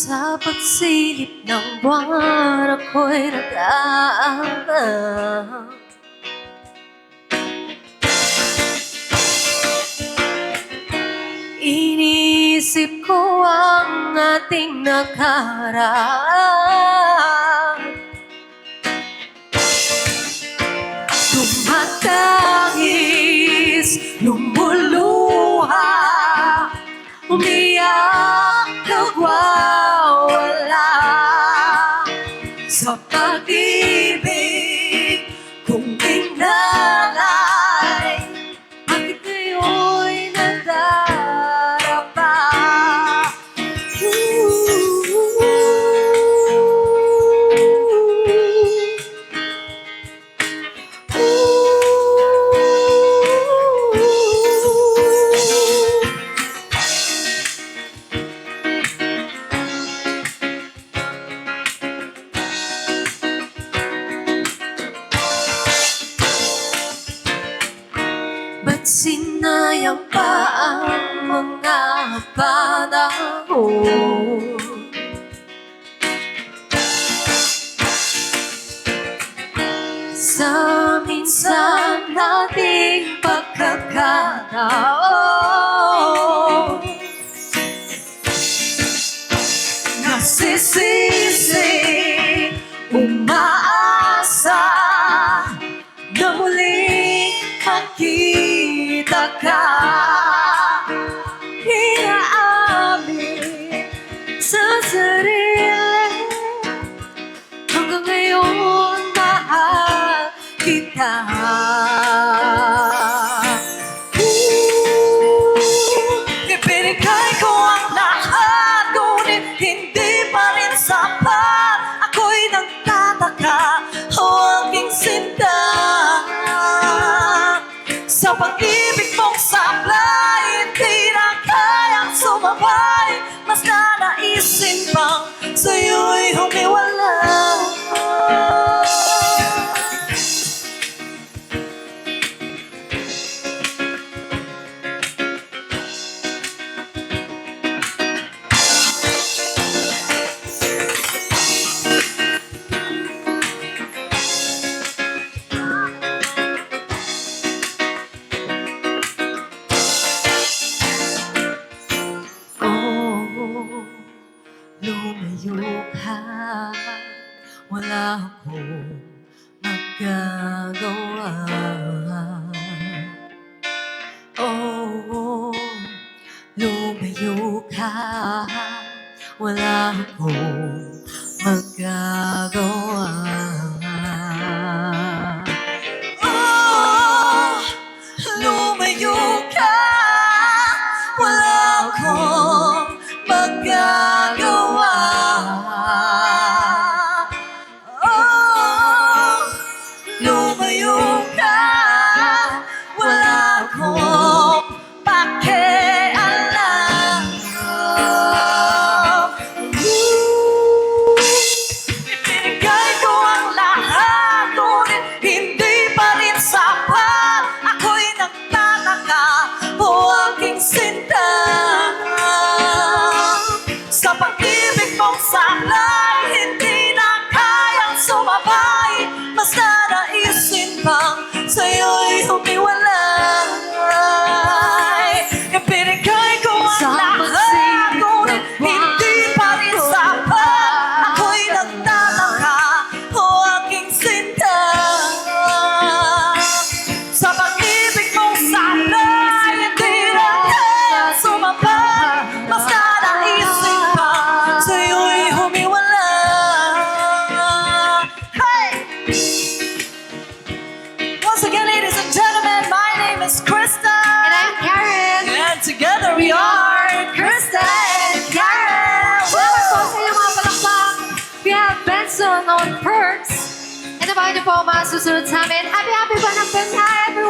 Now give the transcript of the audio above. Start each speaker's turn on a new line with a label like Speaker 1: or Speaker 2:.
Speaker 1: Sa pagsilip ng buwan ako'y nag-aangap. Iniisip ko ang ating nakaraan. Tumatangis, lumuluha, umiyak, nagwawala sa pag-ibig kong inalay. Bakit ngayon'y nadarapa? Ba't sinayang pa ang mga panahon? Sa minsan nating pagkakataon, nasisisi, umaasa na muling makita ka. Inaamin sa sarili hanggang ngayon mahal kita. Ibinigay ko ang lahat, ngunit hindi pa rin sapat. Ako'y nagtataka, o aking sinta, sa pag-ibig mong sablay, hindi na kayang sumabay. Mas nanaisin pang sa'yo'y humiwalay. Lumayo ka, wala akong magagawa. Oh, lumayo ka, wala akong magagawa. Oh, lumayo ka, wala akong magagawa. Oh, lumayo ka, wala akong pakialam. Ibinigay ko ang lahat, ngunit hindi pa rin sapat. Ako'y nagtataka, o aking sinta, sa pag-ibig mong sablay, hindi na kayang sumabay. Mas nanaisin pang sa'yo'y humiwalay. Ibinigay ko ang lahat, ngunit hindi pa rin sapat. Ako'y nagtataka, o aking sinta, sa pag-ibig mong sablay, hindi na kayang sumabay. Mas nanaisin pang sa'yo'y humiwalay. Hey! Once again, ladies and gentlemen, my name is Krista.
Speaker 2: And I'm Karen.
Speaker 1: And together we are Krista and Karen.
Speaker 2: Salamat po sa inyong mga palakpak. We have Benson on perks. And abangan niyo po ang mga susunod sa amin. Happy Banang Banang, everyone!